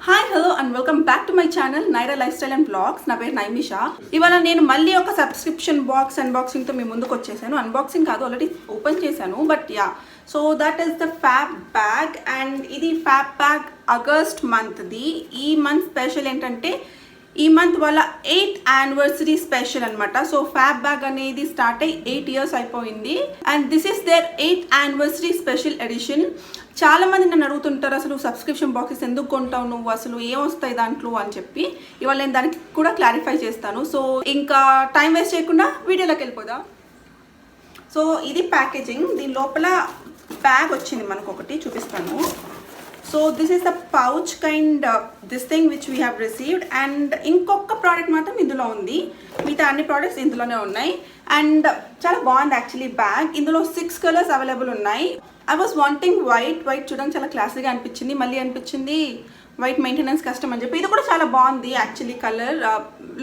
Hi hello and welcome back to my channel Naira lifestyle and blogs. నా పేరు నైమిషా. ఇవాళ నేను మళ్ళీ ఒక సబ్స్క్రిప్షన్ బాక్స్ అన్బాక్సింగ్తో మీ ముందుకు వచ్చేసాను. అన్బాక్సింగ్ కాదు, ఆల్రెడీ ఓపెన్ చేశాను, but yeah. So that is the fab bag. And ఇది ఫ్యాబ్ బ్యాగ్ ఆగస్ట్ మంత్ది. ఈ మంత్ స్పెషల్ ఏంటంటే ఈ మంత్ వాళ్ళ 8th యానివర్సరీ స్పెషల్ అనమాట. సో ఫ్యాబ్ బ్యాగ్ అనేది స్టార్ట్ అయ్యి 8 years అయిపోయింది. And this is their 8th anniversary special edition. చాలా మంది నన్ను అడుగుతుంటారు, అసలు సబ్స్క్రిప్షన్ బాక్సెస్ ఎందుకు కొంటావు నువ్వు, అసలు ఏం వస్తాయి దాంట్లో అని చెప్పి. ఇవాళ నేను దానికి కూడా క్లారిఫై చేస్తాను. సో ఇంకా టైం వేస్ట్ చేయకుండా వీడియోలోకి వెళ్ళిపోదాం. సో ఇది ప్యాకేజింగ్. దీని లోపల బ్యాగ్ వచ్చింది మనకు, ఒకటి చూపిస్తాను. So this is the pouch kind this thing which we have received. And ఇంకొక ప్రోడక్ట్ మాత్రం ఇందులో ఉంది, మిగతా అన్ని ప్రోడక్ట్స్ ఇందులోనే ఉన్నాయి. అండ్ చాలా బాగుంది యాక్చువల్లీ బ్యాగ్. ఇందులో 6 colors అవైలబుల్ ఉన్నాయి. ఐ వాజ్ వాంటింగ్ వైట్ చూడడానికి చాలా క్లాసీగా అనిపించింది. మళ్ళీ అనిపించింది వైట్ మెయింటెనెన్స్ కష్టం అని చెప్పి. ఇది కూడా చాలా బాగుంది actually, colour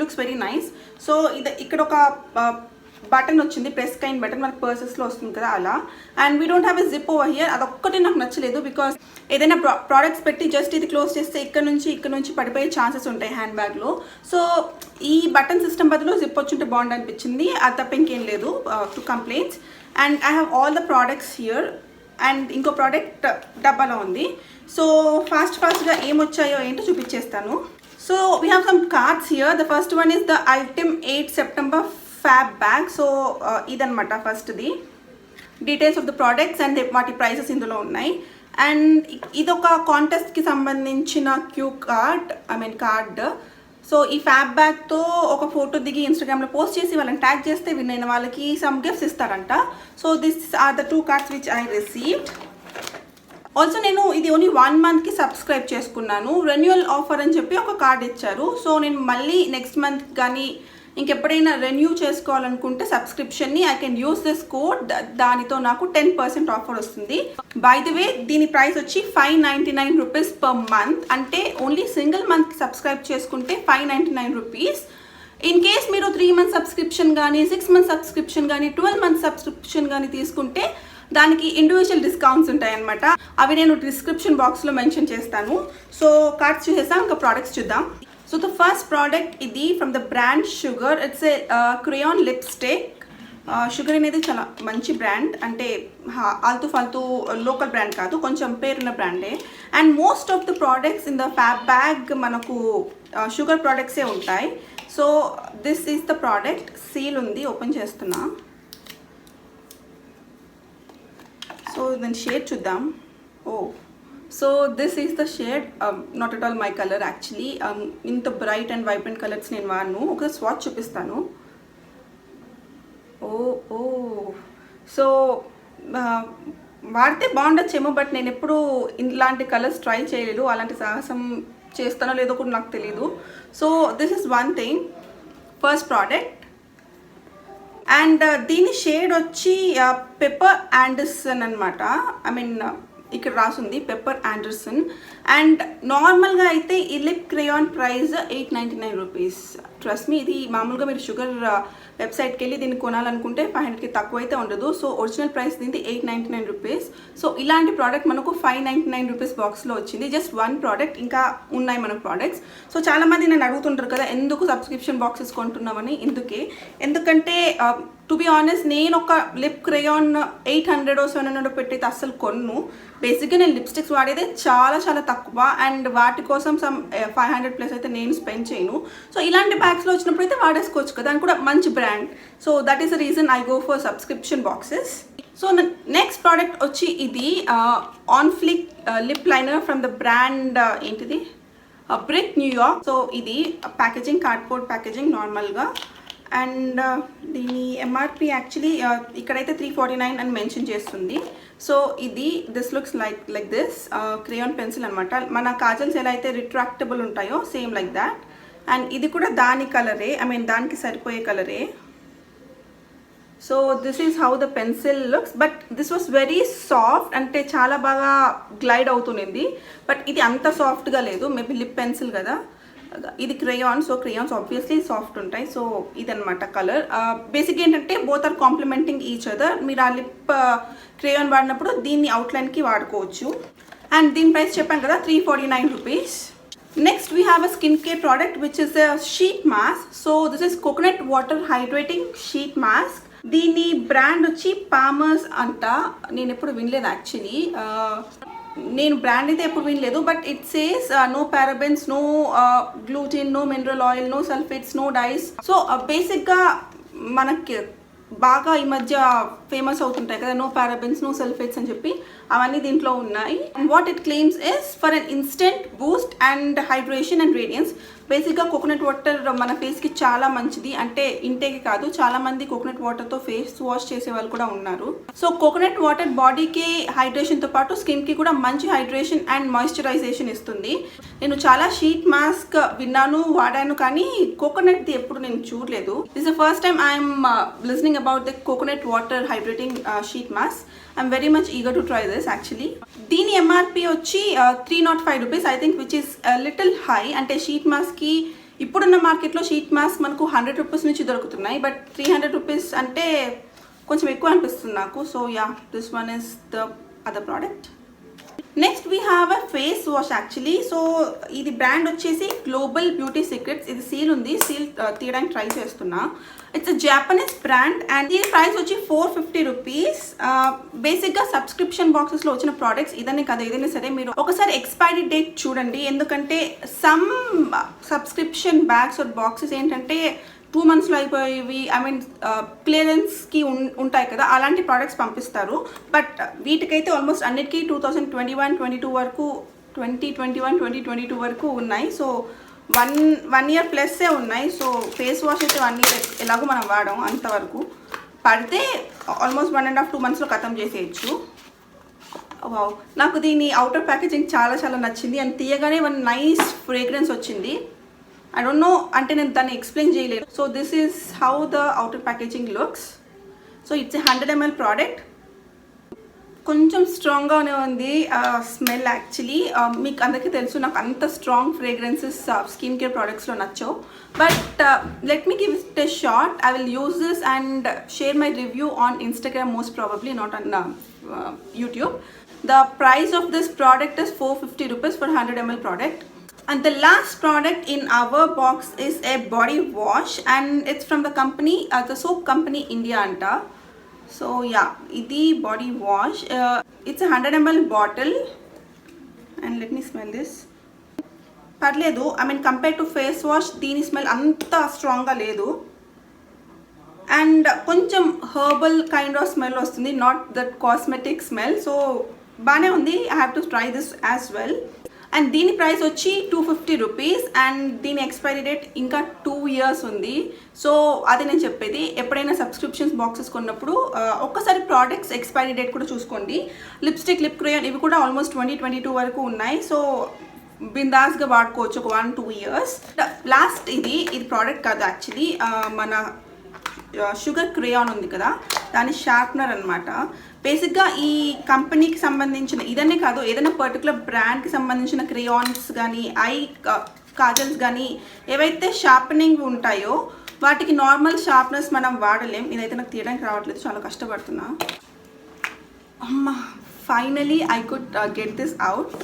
looks very nice. So ఇది ఇక్కడ ఒక బటన్ వచ్చింది, ప్రెస్ కైండ్ బటన్, మనకి పర్సెస్లో వస్తుంది కదా అలా. And we don't have a zip over here. అదొక్కటి నాకు నచ్చలేదు, బికాస్ ఏదైనా ప్రోడక్ట్స్ పెట్టి జస్ట్ ఇది క్లోజ్ చేస్తే ఇక్కడ నుంచి పడిపోయే ఛాన్సెస్ ఉంటాయి హ్యాండ్ బ్యాగ్లో. సో ఈ బటన్ సిస్టమ్ బదులు జిప్ వచ్చుంటే బాగుంది అనిపించింది. అది తప్ప ఇంకేం లేదు two complaints. And I have all the products here. And ఇంకో ప్రోడక్ట్ డబ్బాలో ఉంది. సో ఫాస్ట్గా ఏమొచ్చాయో ఏంటో చూపించేస్తాను. So we have some cards here. The first one is the ultimate 8 September fab bag. So ఇదనమాట ఫస్ట్ది. Details of the products and వాటి ప్రైసెస్ ఇందులో ఉన్నాయి. అండ్ ఇదొక కాంటెస్ట్కి సంబంధించిన కార్డ్. సో ఈ ఫ్యాబ్ బ్యాగ్తో ఒక ఫోటో దిగి ఇన్స్టాగ్రామ్లో పోస్ట్ చేసి వాళ్ళని ట్యాగ్ చేస్తే విన్న వాళ్ళకి సమ్ గిఫ్ట్స్ ఇస్తారంట. So this are the 2 cards which I received. Also నేను ఇది ఓన్లీ 1 monthకి సబ్స్క్రైబ్ చేసుకున్నాను. రెన్యువల్ ఆఫర్ అని చెప్పి ఒక కార్డ్ ఇచ్చారు. సో నేను మళ్ళీ నెక్స్ట్ మంత్ కానీ ఇంకెప్పుడైనా రెన్యూ చేసుకోవాలనుకుంటే సబ్స్క్రిప్షన్ని I can use this code. దానితో నాకు 10% ఆఫర్ వస్తుంది. బై ద వే దీని ప్రైస్ వచ్చి 599 rupees per month. అంటే ఓన్లీ సింగిల్ మంత్కి సబ్స్క్రైబ్ చేసుకుంటే 599 rupees. ఇన్ కేస్ మీరు 3 months సబ్స్క్రిప్షన్ కానీ 6 months సబ్స్క్రిప్షన్ కానీ 12 months సబ్స్క్రిప్షన్ కానీ తీసుకుంటే దానికి ఇండివిజువల్ డిస్కౌంట్స్ ఉంటాయి అనమాట. అవి నేను డిస్క్రిప్షన్ బాక్స్లో మెన్షన్ చేస్తాను. సో కార్డ్స్ చూసేసాం, ఇంకా ప్రోడక్ట్స్ చూద్దాం. సో ద ఫస్ట్ ప్రోడక్ట్ ఇది from the brand sugar. It's a crayon lipstick. Sugar అనేది చాలా మంచి బ్రాండ్, అంటే ఆల్తూ ఫాల్తూ లోకల్ బ్రాండ్ కాదు, కొంచెం పేరున్న బ్రాండే. And most of the products in the fab bag మనకు షుగర్ ప్రోడక్ట్సే ఉంటాయి. So this is the product. Seal ఉంది, ఓపెన్ చేస్తున్నా. సో దాని షేడ్ చూద్దాం. So this is the shade. Not at all my colour actually. ఇంత బ్రైట్ అండ్ వైబ్రెంట్ కలర్స్ నేను వాడను. ఒకసారి స్వాచ్ చూపిస్తాను. సో వాడితే బాగుండొచ్చేమో, బట్ నేను ఎప్పుడు ఇలాంటి కలర్స్ ట్రై చేయలేదు. అలాంటి సాహసం చేస్తానో లేదో కూడా నాకు తెలీదు. So this is one thing, first product. And దీని షేడ్ వచ్చి పెప్పర్ ఆండర్సన్ అనమాట. ఐ మీన్ ఇక్కడ రాసుంది పెప్పర్ ఆండర్సన్. అండ్ నార్మల్గా అయితే ఈ lip crayon price 899 rupees. Trust me, ఇది మామూలుగా మీరు షుగర్ వెబ్సైట్కి వెళ్ళి దీన్ని కొనాలనుకుంటే 500కి తక్కువ అయితే ఉండదు. సో ఒరిజినల్ ప్రైస్ దీనికి 899 rupees. సో ఇలాంటి ప్రోడక్ట్ మనకు 599 rupees బాక్స్లో వచ్చింది. జస్ట్ 1 ప్రోడక్ట్, ఇంకా ఉన్నాయి మనకు ప్రోడక్ట్స్. సో చాలామంది నన్ను అడుగుతుంటారు కదా ఎందుకు సబ్స్క్రిప్షన్ బాక్సెస్ కొంటున్నామని. ఎందుకంటే టు బి ఆనెస్ట్, నేను ఒక లిప్ క్రేయాన్ 800 or 700 పెట్టయితే అస్సలు కొన్ను. బేసిక్గా నేను లిప్స్టిక్స్ వాడేదే చాలా చాలా తక్కువ. అండ్ వాటి కోసం సమ్ 500+ అయితే నేను స్పెండ్ చేయను. సో ఇలాంటి బ్యాగ్స్లో వచ్చినప్పుడు అయితే వాడేసుకోవచ్చు కదా, అని కూడా మంచి brand. So that is the reason I go for subscription boxes. So next product వచ్చి ఇది on flick lip liner from the brand ఏంటిది, బ్రిక్ న్యూయార్క్. సో ఇది ప్యాకేజింగ్ కార్డ్బోర్డ్ ప్యాకేజింగ్ నార్మల్గా. అండ్ దీని ఎంఆర్పి యాక్చువల్లీ ఇక్కడైతే 349 అని మెన్షన్ చేస్తుంది. So ఇది this looks like this crayon pencil అనమాట. మన కాజల్స్ ఎలా అయితే రిట్రాక్టబుల్ ఉంటాయో సేమ్ లైక్ దాట్. అండ్ ఇది కూడా దాని కలరే, ఐ మీన్ దానికి సరిపోయే కలరే. So this is how the pencil looks. But this was very soft, అంటే చాలా బాగా గ్లైడ్ అవుతుంది. బట్ ఇది అంత సాఫ్ట్గా లేదు, మేబీ లిప్ పెన్సిల్ కదా. ఇది crayon, so crayons obviously soft ఉంటాయి. సో ఇదనమాట కలర్. బేసిక్ ఏంటంటే both are complementing each other. మీరు ఆ లిప్ క్రేయాన్ వాడినప్పుడు దీన్ని అవుట్లైన్కి వాడుకోవచ్చు. అండ్ దీని ప్రైస్ చెప్పాను కదా, 349 rupees. Next we have a skincare product which is a sheet mask. So this is coconut water hydrating sheet mask. దీని బ్రాండ్ వచ్చి పామర్స్ అంట. నేను ఎప్పుడు వినలేదు యాక్చువల్లీ. నేను బ్రాండ్ అయితే ఎప్పుడు వినలేదు, but it says no parabens, no gluten, no mineral oil, no sulphates, no dyes. So బేసిక్గా మనకి బాగా ఈ మధ్య ఫేమస్ అవుతుంటాయి కదా, నో పారాబెన్స్, నో సల్ఫేట్స్ అని చెప్పి, అవన్నీ దీంట్లో ఉన్నాయి. And what it claims is for an instant boost and hydration and radiance. బేసిక్గా కోకోనట్ వాటర్ మన ఫేస్కి చాలా మంచిది, అంటే ఇంటేకి కాదు, చాలా మంది కోకోనట్ వాటర్తో ఫేస్ వాష్ చేసే వాళ్ళు కూడా ఉన్నారు. సో కోకోనట్ వాటర్ బాడీకి హైడ్రేషన్తో పాటు స్కిన్కి కూడా మంచి హైడ్రేషన్ అండ్ మాయిశ్చరైజేషన్ ఇస్తుంది. నేను చాలా షీట్ మాస్క్ విన్నాను, వాడాను, కానీ కోకోనట్ది ఎప్పుడు నేను చూడలేదు. This the first time I'm listening about the coconut water hydrating sheet mask. I'm very much eager to try this actually. దీని ఎంఆర్పి వచ్చి 305 rupees I think, which is little high. అంటే sheet మాస్క్కి ఇప్పుడున్న మార్కెట్లో షీట్ మాస్క్ మనకు 100 rupees నుంచి దొరుకుతున్నాయి, but 300 rupees అంటే కొంచెం ఎక్కువ అనిపిస్తుంది నాకు. So yeah, this one is the other product. Next we have a face wash actually. So ఇది బ్రాండ్ వచ్చేసి గ్లోబల్ బ్యూటీ సీక్రెట్స్. ఇది సీల్ ఉంది, సీల్ తీయడానికి ట్రై చేస్తున్నా. It's a Japanese brand and దీని ప్రైస్ వచ్చి 450 రూపీస్. బేసిక్గా సబ్స్క్రిప్షన్ బాక్సెస్లో వచ్చిన ప్రోడక్ట్స్ ఇదనే కదా, ఏదైనా సరే మీరు ఒకసారి ఎక్స్పైరీ డేట్ చూడండి. ఎందుకంటే some subscription bags or boxes ఏంటంటే 2 monthsలో అయిపోయేవి, ఐ మీన్ క్లియరెన్స్కి ఉంటాయి కదా, అలాంటి ప్రోడక్ట్స్ పంపిస్తారు. బట్ వీటికైతే ఆల్మోస్ట్ అన్నిటికీ 2021-22 వరకు, 2021-2022 వరకు ఉన్నాయి. సో వన్ ఇయర్ ప్లస్సే ఉన్నాయి. సో ఫేస్ వాష్ అయితే 1 year ఎలాగో మనం వాడాం, అంతవరకు పడితే ఆల్మోస్ట్ 1.5-2 monthsలో ఖతం చేసేయచ్చు. వావ్, నాకు దీని అవుటర్ ప్యాకేజింగ్ చాలా చాలా నచ్చింది. అండ్ తీయగానే వన్ నైస్ ఫ్రేగ్రెన్స్ వచ్చింది. ఐ డోంట్ నో, అంటే నేను దాన్ని ఎక్స్ప్లెయిన్ చేయలేను. So this is how the outer packaging looks. So it's 100 ml product. కొంచెం స్ట్రాంగ్గానే ఉంది స్మెల్ యాక్చువల్లీ. మీకు అందరికీ తెలుసు నాకు అంత స్ట్రాంగ్ ఫ్రేగ్రెన్సెస్ స్కిన్ కేర్ ప్రోడక్ట్స్లో నచ్చవు. But let me give it a shot. I will use this and share my review on Instagram most probably, not on YouTube. The price of this product is 450 rupees for 100 ml product. And the last product in our box is a body wash and it's from the company, the soap company India anta. So yeah, idi body wash. It's a 100 ml bottle and let me smell this. Parledu, I mean compared to face wash, దీని smell అంత స్ట్రాంగ్గా లేదు. And కొంచెం herbal kind of smell వస్తుంది, not that cosmetic smell. So బాగానే ఉంది. I have to try this as well. And దీని price వచ్చి 250 రూపీస్ అండ్ దీని ఎక్స్పైరీ డేట్ ఇంకా 2 years ఉంది. సో అది నేను చెప్పేది, ఎప్పుడైనా సబ్స్క్రిప్షన్స్ బాక్సెస్ కొన్నప్పుడు ఒక్కసారి ప్రోడక్ట్స్ ఎక్స్పైరీ డేట్ కూడా చూసుకోండి. లిప్స్టిక్, లిప్ క్రేయాన్ ఇవి కూడా ఆల్మోస్ట్ 2022 వరకు ఉన్నాయి. సో బిందాస్గా వాడుకోవచ్చు ఒక 1-2 years. లాస్ట్ ఇది ప్రోడక్ట్ కాదు యాక్చువల్లీ, మన షుగర్ క్రేయాన్ ఉంది కదా, దాని షార్ప్నర్ అనమాట. బేసిక్గా ఈ కంపెనీకి సంబంధించిన ఇదనే కాదు, ఏదైనా పర్టికులర్ బ్రాండ్కి సంబంధించిన క్రేయాన్స్ కానీ, ఐ కాజల్స్ కానీ ఏవైతే షార్పనింగ్ ఉంటాయో వాటికి నార్మల్ షార్ప్నర్స్ మనం వాడలేం. ఇదైతే నాకు తీయడానికి రావట్లేదు, చాలా కష్టపడుతున్నా. అమ్మా, finally I could get this out.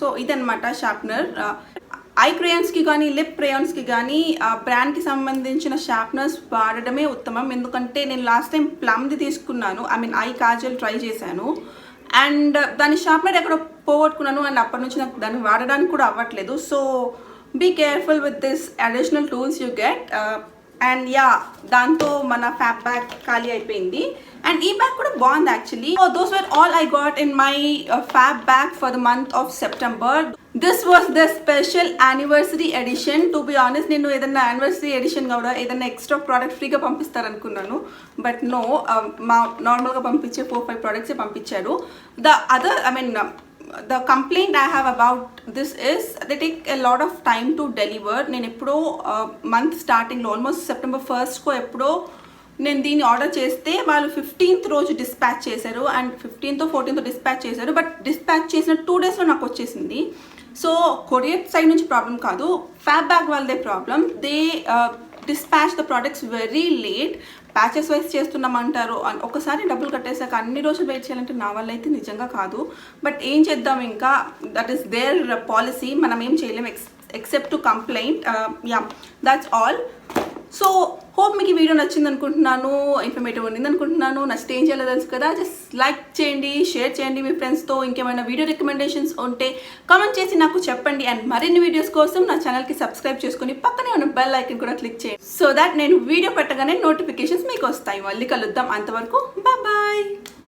So ఇదన్నమాట షార్ప్నర్. ఐ క్రేయాన్స్కి కానీ, లిప్ క్రేయాన్స్కి కానీ బ్రాండ్కి సంబంధించిన షార్ప్నర్స్ వాడడమే ఉత్తమం. ఎందుకంటే నేను లాస్ట్ టైం ప్లమ్ది తీసుకున్నాను, I mean I Kajal try చేశాను అండ్ దాని షార్ప్నర్ ఎక్కడో పోగొట్టుకున్నాను అండ్ అప్పటి నుంచి నాకు దాన్ని వాడడానికి కూడా అవ్వట్లేదు. So be careful with this additional tools you get. And yeah, దాంతో మన ఫ్యాప్ బ్యాగ్ ఖాళీ అయిపోయింది. అండ్ ఈ బ్యాగ్ కూడా బాగుంది actually. So those were all I got in my fab bag for the month of September. This was the special anniversary edition. To be honest, నేను ఏదైనా anniversary edition కూడా ఏదైనా ఎక్స్ట్రా ప్రోడక్ట్ ఫ్రీగా పంపిస్తారనుకున్నాను, but no, మా నార్మల్గా పంపించే 4-5 ప్రోడక్ట్సే పంపించారు. The other, I mean the complaint I have about this is they take a lot of time to deliver. నేను ఎప్పుడో మంత్ స్టార్టింగ్లో ఆల్మోస్ట్ September 1st ఎప్పుడో నేను దీన్ని ఆర్డర్ చేస్తే వాళ్ళు 15th రోజు డిస్పాచ్ చేశారు and 15th or 14th dispatch చేశారు. బట్ డిస్పాచ్ చేసిన 2 daysలో నాకు వచ్చేసింది. సో కొరియర్ సైడ్ నుంచి ప్రాబ్లం కాదు, ఫ్యాప్ బ్యాగ్ వాళ్ళదే problem. Dispatch the products very late. Batches wise చేస్తున్నామంటారు, ఒకసారి డబ్బులు కట్టేసాక అన్ని రోజులు వెయిట్ చేయాలంటే నా వల్ల అయితే నిజంగా కాదు. బట్ ఏం చేద్దాం, ఇంకా దట్ ఈస్ దేర్ పాలసీ, మనం ఏం చేయలేం except to complaint. Yeah, that's all. So hope మీకు ఈ వీడియో నచ్చింది అనుకుంటున్నాను, ఇన్ఫర్మేటివ్ ఉండింది అనుకుంటున్నాను. నచ్చితే ఏం చేయాలో తెలుసు కదా, జస్ట్ లైక్ చేయండి, షేర్ చేయండి మీ ఫ్రెండ్స్తో. ఇంకేమైనా వీడియో రికమెండేషన్స్ ఉంటే కామెంట్ చేసి నాకు చెప్పండి. అండ్ మరిన్ని వీడియోస్ కోసం నా ఛానల్కి సబ్స్క్రైబ్ చేసుకుని పక్కనే ఉన్న బెల్ ఐకన్ కూడా క్లిక్ చేయండి, సో దాట్ నేను వీడియో పెట్టగానే నోటిఫికేషన్స్ మీకు వస్తాయి. మళ్ళీ కలుద్దాం, అంతవరకు బాయ్.